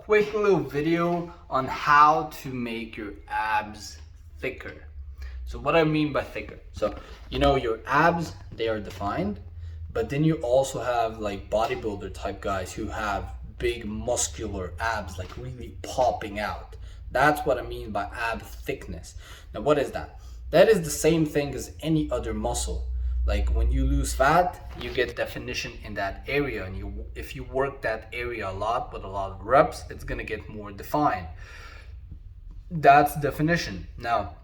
quick little video on how to make your abs thicker. So what I mean by thicker, so you know your abs, they are defined, but then you also have like bodybuilder type guys who have big muscular abs, like really popping out. That's what I mean by ab thickness. Now what is that? That is the same thing as any other muscle. Like when you lose fat, you get definition in that area, and if you work that area a lot with a lot of reps, it's gonna get more defined. That's definition. Now,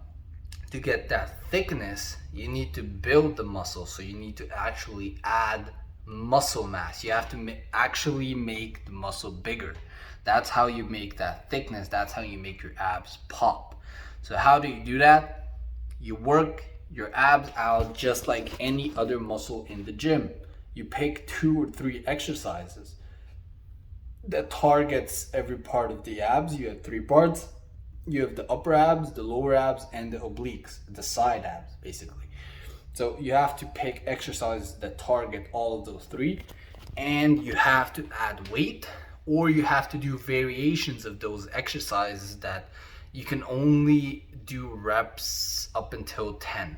to get that thickness, you need to build the muscle. So you need to actually add muscle mass. You have to actually make the muscle bigger. That's how you make that thickness. That's how you make your abs pop. So how do you do that? You work your abs out just like any other muscle in the gym. You pick 2 or 3 exercises that targets every part of the abs. You have 3 parts. You have the upper abs, the lower abs, and the obliques, the side abs, basically. So you have to pick exercises that target all of those 3, and you have to add weight, or you have to do variations of those exercises that you can only do reps up until 10.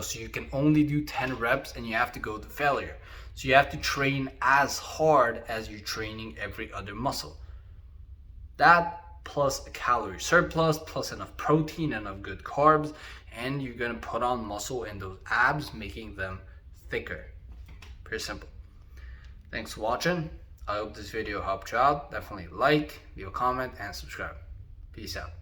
So you can only do 10 reps and you have to go to failure. So you have to train as hard as you're training every other muscle. That plus a calorie surplus, plus enough protein, enough good carbs, and you're gonna put on muscle in those abs, making them thicker. Pretty simple. Thanks for watching. I hope this video helped you out. Definitely like, leave a comment, and subscribe. Peace out.